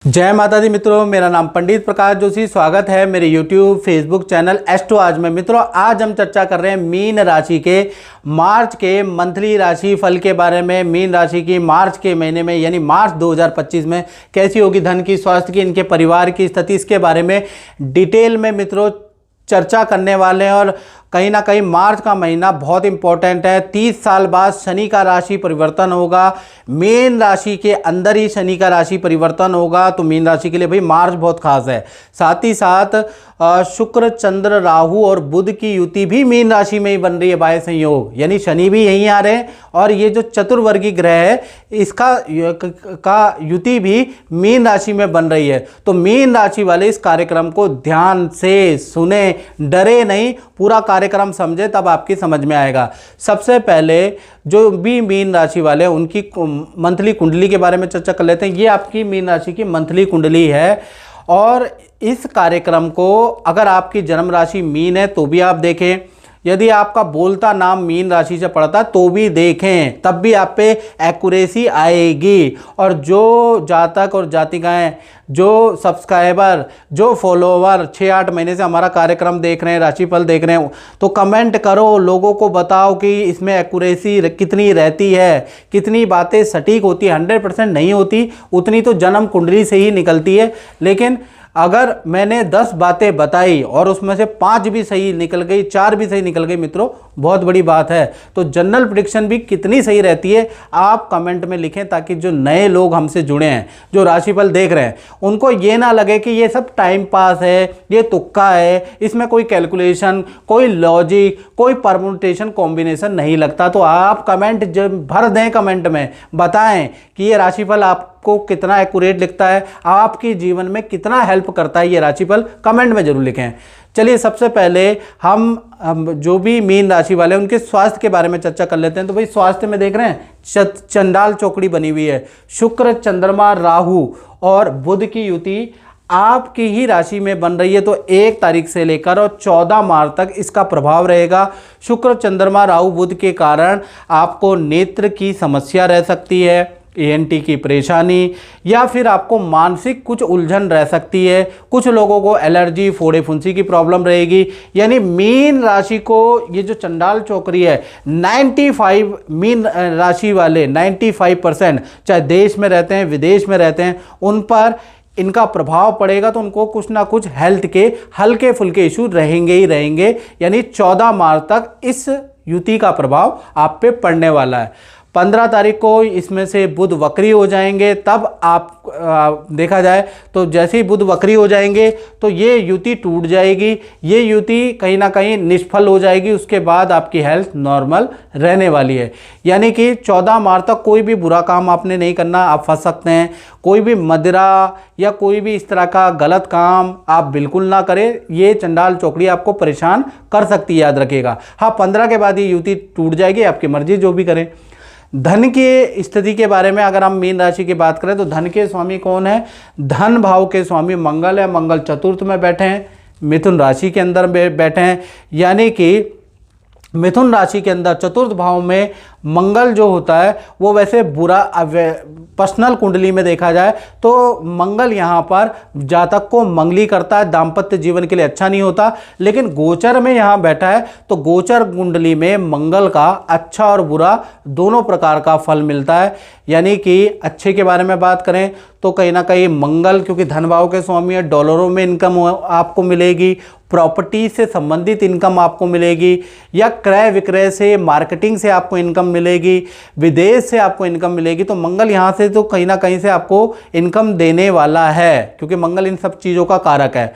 जय माता दी मित्रों, मेरा नाम पंडित प्रकाश जोशी। स्वागत है मेरे YouTube फेसबुक चैनल एस्ट्रो आज में। मित्रों, आज हम चर्चा कर रहे हैं मीन राशि के मार्च के मंथली राशि फल के बारे में। मीन राशि की मार्च के महीने में यानी मार्च 2025 में कैसी होगी धन की, स्वास्थ्य की, इनके परिवार की स्थिति, इसके बारे में डिटेल में मित्रों चर्चा करने वाले हैं। और कहीं ना कहीं मार्च का महीना बहुत इंपॉर्टेंट है। 30 साल बाद शनि का राशि परिवर्तन होगा, मीन राशि के अंदर ही शनि का राशि परिवर्तन होगा, तो मीन राशि के लिए भाई मार्च बहुत खास है। साथ ही साथ शुक्र, चंद्र, राहु और बुध की युति भी मीन राशि में ही बन रही है बाह्य संयोग, यानी शनि भी यहीं आ रहे हैं और ये जो चतुर्वर्गी ग्रह है इसका का युति भी मीन राशि में बन रही है। तो मीन राशि वाले इस कार्यक्रम को ध्यान से सुने, डरे नहीं, पूरा कार्यक्रम समझे तब आपकी समझ में आएगा। सबसे पहले जो भी मीन राशि वाले हैं उनकी मंथली कुंडली के बारे में चर्चा कर लेते हैं। ये आपकी मीन राशि की मंथली कुंडली है और इस कार्यक्रम को अगर आपकी जन्म राशि मीन है तो भी आप देखें, यदि आपका बोलता नाम मीन राशि से पड़ता तो भी देखें, तब भी आप पे एक्यूरेसी आएगी। और जो जातक और जातिकाएं, जो सब्सक्राइबर, जो फॉलोवर 6-8 महीने से हमारा कार्यक्रम देख रहे हैं, राशिफल देख रहे हैं, तो कमेंट करो, लोगों को बताओ कि इसमें एक्यूरेसी कितनी रहती है, कितनी बातें सटीक होती है। 100% नहीं होती, उतनी तो जन्म कुंडली से ही निकलती है। लेकिन अगर मैंने 10 बातें बताई और उसमें से 5 भी सही निकल गई, 4 भी सही निकल गई मित्रों, बहुत बड़ी बात है। तो जनरल प्रेडिक्शन भी कितनी सही रहती है आप कमेंट में लिखें, ताकि जो नए लोग हमसे जुड़े हैं, जो राशिफल देख रहे हैं, उनको ये ना लगे कि ये सब टाइम पास है, ये तुक्का है, इसमें कोई कैलकुलेशन, कोई लॉजिक, कोई परम्यूटेशन कॉम्बिनेशन नहीं लगता। तो आप कमेंट जब भर दें, कमेंट में बताएं कि ये राशिफल आपको कितना एक्यूरेट लिखता है, आपके जीवन में कितना हेल्प करता है ये राशिफल, कमेंट में जरूर लिखें। चलिए सबसे पहले हम जो भी मीन राशि वाले हैं उनके स्वास्थ्य के बारे में चर्चा कर लेते हैं। तो भाई स्वास्थ्य में देख रहे हैं चंडाल चौकड़ी बनी हुई है, शुक्र, चंद्रमा, राहु और बुध की युति आपकी ही राशि में बन रही है। तो 1 तारीख से लेकर और 14 मार्च तक इसका प्रभाव रहेगा। शुक्र, चंद्रमा, राहु, बुध के कारण आपको नेत्र की समस्या रह सकती है, ENT की परेशानी, या फिर आपको मानसिक कुछ उलझन रह सकती है। कुछ लोगों को एलर्जी, फोड़े फुंसी की प्रॉब्लम रहेगी। यानी मीन राशि को ये जो चंडाल चौकड़ी है, 95 मीन राशि वाले 95%, चाहे देश में रहते हैं विदेश में रहते हैं, उन पर इनका प्रभाव पड़ेगा। तो उनको कुछ ना कुछ हेल्थ के हल्के फुल्के इशू रहेंगे ही रहेंगे। यानी 14 मार्च तक इस युति का प्रभाव आप पे पड़ने वाला है। 15 तारीख को इसमें से बुध वक्री हो जाएंगे। तब आप देखा जाए तो जैसे ही बुध वक्री हो जाएंगे तो ये युति टूट जाएगी, ये युति कहीं ना कहीं निष्फल हो जाएगी। उसके बाद आपकी हेल्थ नॉर्मल रहने वाली है। यानी कि 14 मार्च तक कोई भी बुरा काम आपने नहीं करना, आप फंस सकते हैं। कोई भी मदिरा या कोई भी इस तरह का गलत काम आप बिल्कुल ना करें, ये चंडाल चौकड़ी आपको परेशान कर सकती है, याद रखिएगा। हाँ, 15 के बाद ये युति टूट जाएगी, आपकी मर्जी जो भी करें। धन की स्थिति के बारे में अगर हम मीन राशि की बात करें तो धन के स्वामी कौन है? धन भाव के स्वामी मंगल है। मंगल चतुर्थ में बैठे हैं, मिथुन राशि के अंदर बैठे हैं। यानी कि मिथुन राशि के अंदर चतुर्थ भाव में मंगल जो होता है वो वैसे बुरा, पर्सनल कुंडली में देखा जाए तो मंगल यहाँ पर जातक को मंगली करता है, दाम्पत्य जीवन के लिए अच्छा नहीं होता। लेकिन गोचर में यहाँ बैठा है तो गोचर कुंडली में मंगल का अच्छा और बुरा दोनों प्रकार का फल मिलता है। यानी कि अच्छे के बारे में बात करें तो कहीं ना कहीं मंगल, क्योंकि धन भाव के स्वामी है, डॉलरों में इनकम आपको मिलेगी, प्रॉपर्टी से संबंधित इनकम आपको मिलेगी, या क्रय विक्रय से, मार्केटिंग से आपको इनकम मिलेगी, विदेश से आपको इनकम मिलेगी। तो मंगल यहाँ से तो कहीं ना कहीं से आपको इनकम देने वाला है, क्योंकि मंगल इन सब चीज़ों का कारक है।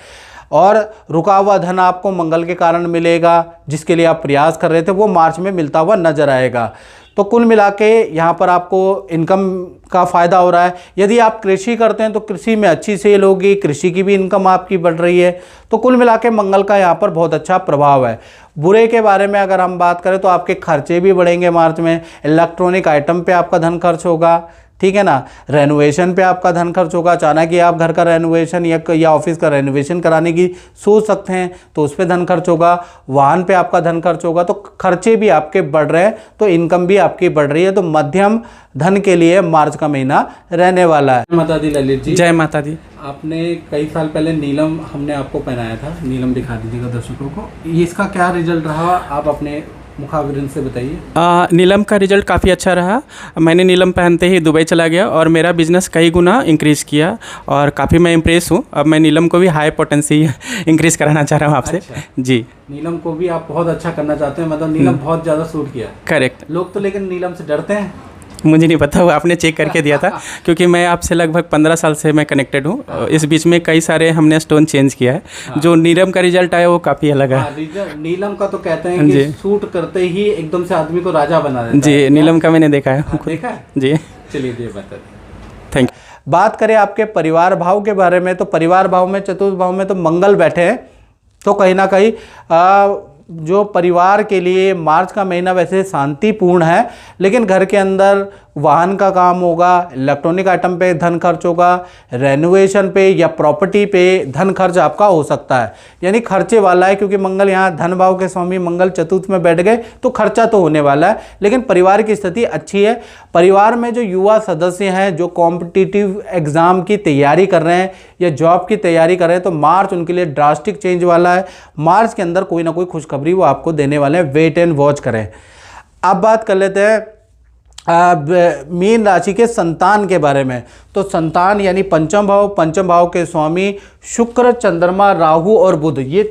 और रुका हुआ धन आपको मंगल के कारण मिलेगा, जिसके लिए आप प्रयास कर रहे थे वो मार्च में मिलता हुआ नजर आएगा। तो कुल मिला के यहाँ पर आपको इनकम का फ़ायदा हो रहा है। यदि आप कृषि करते हैं तो कृषि में अच्छी सेल होगी, कृषि की भी इनकम आपकी बढ़ रही है। तो कुल मिला के मंगल का यहाँ पर बहुत अच्छा प्रभाव है। बुरे के बारे में अगर हम बात करें तो आपके खर्चे भी बढ़ेंगे मार्च में। इलेक्ट्रॉनिक आइटम पे आपका धन खर्च होगा, ठीक है ना। रेनोवेशन पे आपका धन खर्च होगा, अचानक ही आप घर का रेनोवेशन या ऑफिस का रेनोवेशन कराने की सोच सकते हैं तो उस पर धन खर्च होगा। वाहन पे आपका धन खर्च होगा, तो खर्चे भी आपके बढ़ रहे हैं तो इनकम भी आपकी बढ़ रही है। तो मध्यम धन के लिए मार्च का महीना रहने वाला है। माता दी ललित जी, जय माता दी। आपने कई साल पहले नीलम हमने आपको पहनाया था, नीलम दिखा दीजिएगा दर्शकों को, इसका क्या रिजल्ट रहा आप अपने मुखाबिरिन से बताइए। नीलम का रिजल्ट काफ़ी अच्छा रहा। मैंने नीलम पहनते ही दुबई चला गया और मेरा बिजनेस कई गुना इंक्रीज़ किया और काफ़ी मैं इम्प्रेस हूँ। अब मैं नीलम को भी हाई पोटेंसी इंक्रीज़ कराना चाह रहा हूँ आपसे। अच्छा। जी, नीलम को भी आप बहुत अच्छा करना चाहते हैं, मतलब नीलम बहुत ज़्यादा सूट किया। करेक्ट। लोग तो लेकिन नीलम से डरते हैं। मुझे नहीं पता, वो आपने चेक करके दिया था क्योंकि मैं आपसे लगभग 15 साल से मैं कनेक्टेड हूँ। इस बीच में कई सारे हमने स्टोन चेंज किया है। जो नीलम का रिजल्ट आया वो काफ़ी अलग है। नीलम का तो कहते हैं कि सूट करते ही एकदम से आदमी को राजा बना देता है। जी, नीलम का मैंने देखा है। देखा है जी, चलिए जी बता। Thank you. बात करें आपके परिवार भाव के बारे में, तो परिवार भाव में चतुर्थ भाव में तो मंगल बैठे हैं, तो कहीं ना कहीं जो परिवार के लिए मार्च का महीना वैसे शांतिपूर्ण है, लेकिन घर के अंदर वाहन का काम होगा, इलेक्ट्रॉनिक आइटम पे धन खर्च होगा, रेनोवेशन पे या प्रॉपर्टी पे धन खर्च आपका हो सकता है, यानी खर्चे वाला है। क्योंकि मंगल यहाँ धन भाव के स्वामी मंगल चतुर्थ में बैठ गए तो खर्चा तो होने वाला है, लेकिन परिवार की स्थिति अच्छी है। परिवार में जो युवा सदस्य हैं जो कॉम्पिटिटिव एग्जाम की तैयारी कर रहे हैं या जॉब की तैयारी कर रहे हैं, तो मार्च उनके लिए ड्रास्टिक चेंज वाला है। मार्च के अंदर कोई ना कोई खुशखबरी वो आपको देने वाले हैं, वेट एंड वॉच करें। अब बात कर लेते हैं मीन राशि के संतान के बारे में। तो संतान यानी पंचम भाव के स्वामी शुक्र, चंद्रमा, राहु और बुध, ये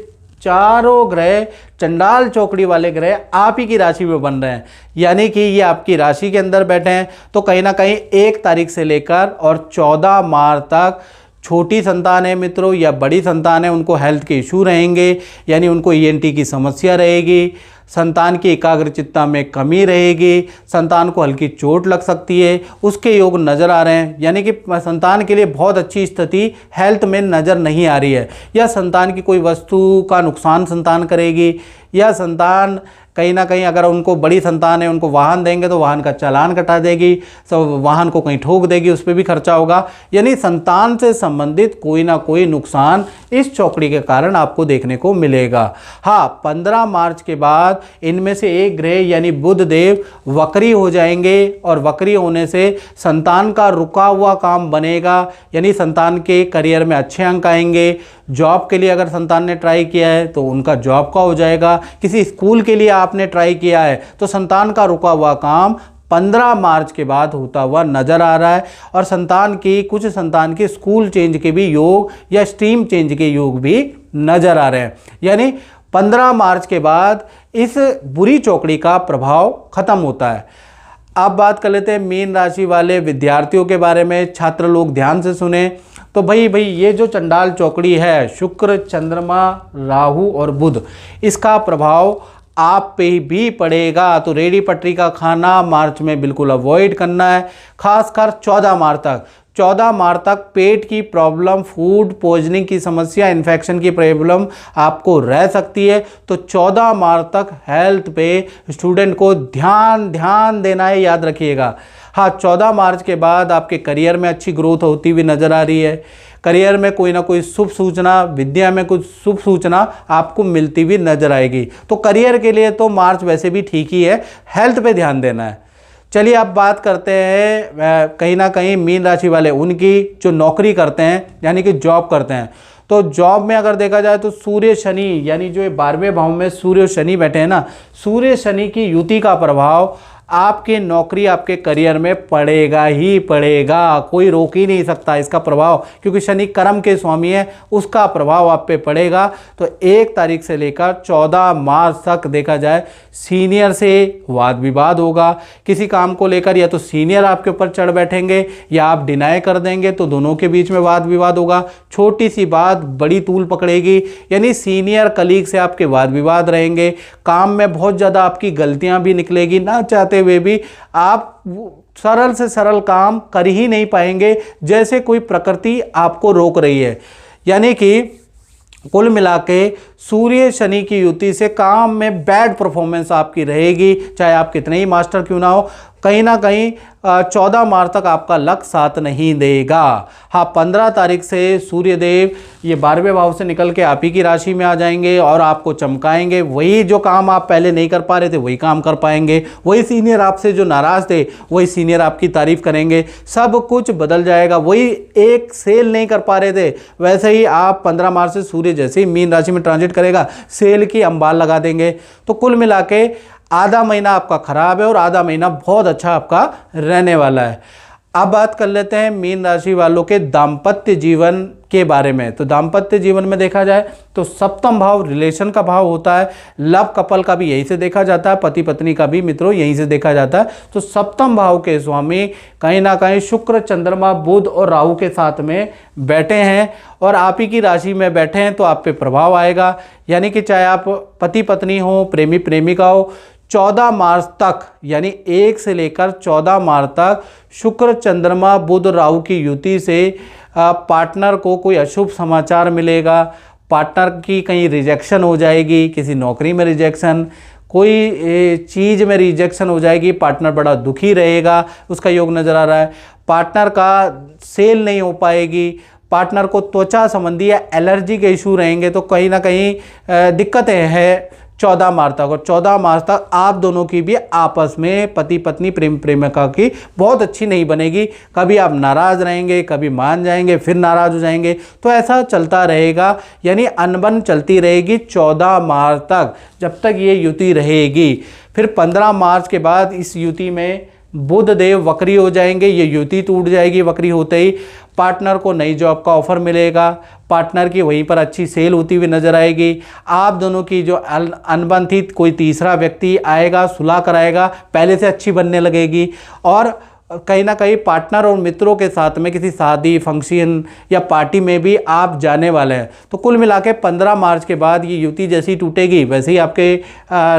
चारों ग्रह चंडाल चौकड़ी वाले ग्रह आप ही की राशि में बन रहे हैं, यानी कि ये आपकी राशि के अंदर बैठे हैं। तो कहीं ना कहीं 1 तारीख से लेकर और 14 मार्च तक छोटी संतान है मित्रों या बड़ी संतान है, उनको हेल्थ के इशू रहेंगे, यानी उनको ईएनटी की समस्या रहेगी, संतान की एकाग्रचित्ता में कमी रहेगी, संतान को हल्की चोट लग सकती है, उसके योग नज़र आ रहे हैं। यानी कि संतान के लिए बहुत अच्छी स्थिति हेल्थ में नज़र नहीं आ रही है, या संतान की कोई वस्तु का नुकसान संतान करेगी, या संतान कहीं ना कहीं अगर उनको बड़ी संतान है उनको वाहन देंगे तो वाहन का चालान कटा देगी, तो वाहन को कहीं ठोक देगी, उस पर भी खर्चा होगा। यानी संतान से संबंधित कोई ना कोई नुकसान इस चौकड़ी के कारण आपको देखने को मिलेगा। हाँ, 15 मार्च के बाद इनमें से एक ग्रह यानी बुध देव वक्री हो जाएंगे और वक्री होने से संतान का रुका हुआ काम बनेगा, यानी संतान के करियर में अच्छे अंक आएंगे। जॉब के लिए अगर संतान ने ट्राई किया है तो उनका जॉब का हो जाएगा। किसी स्कूल के लिए आपने ट्राई किया है तो संतान का रुका हुआ काम 15 मार्च के बाद होता हुआ नजर आ रहा है। और कुछ संतान के स्कूल चेंज के भी योग या स्ट्रीम चेंज के योग भी नजर आ रहे हैं। यानी 15 मार्च के बाद इस बुरी चौकड़ी का प्रभाव खत्म होता है। अब बात कर लेते हैं मीन राशि वाले विद्यार्थियों के बारे में। छात्र लोग ध्यान से सुने। तो भाई ये जो चंडाल चौकड़ी है, शुक्र, चंद्रमा, राहु और बुध, इसका प्रभाव आप पे भी पड़ेगा। तो रेडी पटरी का खाना मार्च में बिल्कुल अवॉइड करना है, खासकर 14 मार्च तक। 14 मार्च तक पेट की प्रॉब्लम, फूड पॉइजनिंग की समस्या, इन्फेक्शन की प्रॉब्लम आपको रह सकती है। तो 14 मार्च तक हेल्थ पे स्टूडेंट को ध्यान देना है, याद रखिएगा। हाँ, 14 मार्च के बाद आपके करियर में अच्छी ग्रोथ होती हुई नज़र आ रही है। करियर में कोई ना कोई शुभ सूचना, विद्या में कुछ शुभ सूचना आपको मिलती हुई नजर आएगी। तो करियर के लिए तो मार्च वैसे भी ठीक ही है, हेल्थ पे ध्यान देना है। चलिए अब बात करते हैं कहीं ना कहीं मीन राशि वाले उनकी जो नौकरी करते हैं यानी कि जॉब करते हैं। तो जॉब में अगर देखा जाए तो सूर्य शनि यानी जो 12वें भाव में सूर्य शनि बैठे हैं ना, सूर्य शनि की युति का प्रभाव आपके नौकरी, आपके करियर में पड़ेगा ही पड़ेगा, कोई रोक ही नहीं सकता इसका प्रभाव, क्योंकि शनि कर्म के स्वामी है, उसका प्रभाव आप पे पड़ेगा। तो 1 तारीख से लेकर 14 मार्च तक देखा जाए सीनियर से वाद विवाद होगा। किसी काम को लेकर या तो सीनियर आपके ऊपर चढ़ बैठेंगे या आप डिनाई कर देंगे, तो दोनों के बीच में वाद विवाद होगा। छोटी सी बात बड़ी तूल पकड़ेगी, यानी सीनियर कलीग से आपके वाद विवाद रहेंगे। काम में बहुत ज़्यादा आपकी गलतियां भी निकलेगी, ना चाहते हुए भी आप सरल से सरल काम कर ही नहीं पाएंगे, जैसे कोई प्रकृति आपको रोक रही है। यानी कि कुल मिला के सूर्य शनि की युति से काम में बैड परफॉर्मेंस आपकी रहेगी, चाहे आप कितने ही मास्टर क्यों ना हो। कहीं ना कहीं 14 मार्च तक आपका लक साथ नहीं देगा। हाँ, 15 तारीख से सूर्यदेव ये 12वें भाव से निकल के आप ही की राशि में आ जाएंगे और आपको चमकाएंगे। वही जो काम आप पहले नहीं कर पा रहे थे वही काम कर पाएंगे। वही सीनियर आपसे जो नाराज़ थे वही सीनियर आपकी तारीफ करेंगे। सब कुछ बदल जाएगा। वही एक सेल नहीं कर पा रहे थे, वैसे ही आप 15 मार्च से सूर्य जैसे ही मीन राशि में ट्रांजिट करेगा सेल की अंबार लगा देंगे। तो कुल मिला के आधा महीना आपका खराब है और आधा महीना बहुत अच्छा आपका रहने वाला है। अब बात कर लेते हैं मीन राशि वालों के दाम्पत्य जीवन के बारे में। तो दाम्पत्य जीवन में देखा जाए तो सप्तम भाव रिलेशन का भाव होता है। लव कपल का भी यहीं से देखा जाता है, पति पत्नी का भी मित्रों यहीं से देखा जाता है। तो सप्तम भाव के स्वामी कहीं ना कहीं शुक्र, चंद्रमा, बुध और राहु के साथ में बैठे हैं और आप ही की राशि में बैठे हैं तो आप पे प्रभाव आएगा। यानी कि चाहे आप पति पत्नी हो, प्रेमी प्रेमिका हो, 14 मार्च तक यानी 1 से लेकर 14 मार्च तक शुक्र, चंद्रमा, बुध, राहु की युति से पार्टनर को कोई अशुभ समाचार मिलेगा। पार्टनर की कहीं रिजेक्शन हो जाएगी, किसी नौकरी में रिजेक्शन, कोई चीज़ में रिजेक्शन हो जाएगी। पार्टनर बड़ा दुखी रहेगा, उसका योग नज़र आ रहा है। पार्टनर का सेल नहीं हो पाएगी। पार्टनर को त्वचा संबंधी या एलर्जी के इशू रहेंगे तो कहीं ना कहीं दिक्कतें हैं 14 मार्च तक। और 14 मार्च तक आप दोनों की भी आपस में पति पत्नी प्रेम प्रेमिका की बहुत अच्छी नहीं बनेगी। कभी आप नाराज़ रहेंगे, कभी मान जाएंगे, फिर नाराज़ हो जाएंगे। तो ऐसा चलता रहेगा, यानी अनबन चलती रहेगी 14 मार्च तक, जब तक ये युति रहेगी। फिर 15 मार्च के बाद इस युति में बुध देव वक्री हो जाएंगे, ये युति टूट जाएगी। वक्री होते ही पार्टनर को नई जॉब का ऑफर मिलेगा, पार्टनर की वहीं पर अच्छी सेल होती हुई नजर आएगी। आप दोनों की जो अनबन थी, कोई तीसरा व्यक्ति आएगा, सुलह कराएगा, पहले से अच्छी बनने लगेगी। और कहीं ना कहीं पार्टनर और मित्रों के साथ में किसी शादी, फंक्शन या पार्टी में भी आप जाने वाले हैं। तो कुल मिला के 15 मार्च के बाद ये युति जैसी टूटेगी वैसे ही आपके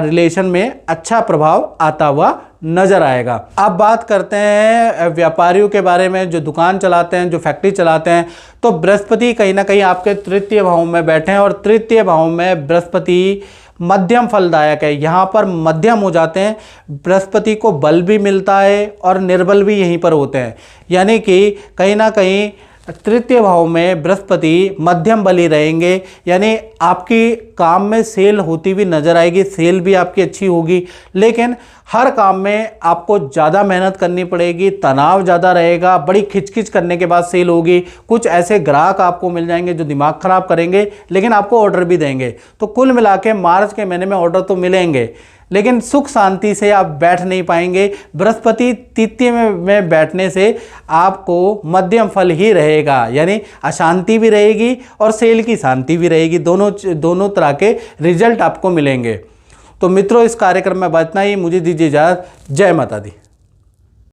रिलेशन में अच्छा प्रभाव आता हुआ नजर आएगा। अब बात करते हैं व्यापारियों के बारे में, जो दुकान चलाते हैं, जो फैक्ट्री चलाते हैं। तो बृहस्पति कहीं ना कहीं आपके तृतीय भाव में बैठे हैं और तृतीय भाव में बृहस्पति मध्यम फलदायक है। यहाँ पर मध्यम हो जाते हैं, बृहस्पति को बल भी मिलता है और निर्बल भी यहीं पर होते हैं। यानी कि कहीं ना कहीं तृतीय भाव में बृहस्पति मध्यम बली रहेंगे, यानी आपकी काम में सेल होती हुई नजर आएगी। सेल भी आपकी अच्छी होगी, लेकिन हर काम में आपको ज़्यादा मेहनत करनी पड़ेगी, तनाव ज़्यादा रहेगा, बड़ी खिचखिच करने के बाद सेल होगी। कुछ ऐसे ग्राहक आपको मिल जाएंगे जो दिमाग ख़राब करेंगे, लेकिन आपको ऑर्डर भी देंगे। तो कुल मिला के मार्च के महीने में ऑर्डर तो मिलेंगे, लेकिन सुख शांति से आप बैठ नहीं पाएंगे। बृहस्पति तृतीय में बैठने से आपको मध्यम फल ही रहेगा, यानी अशांति भी रहेगी और सेल की शांति भी रहेगी। दोनों तरह के रिजल्ट आपको मिलेंगे। तो मित्रों, इस कार्यक्रम में बस इतना ही। मुझे दीजिए इजाज़त। जय माता दी।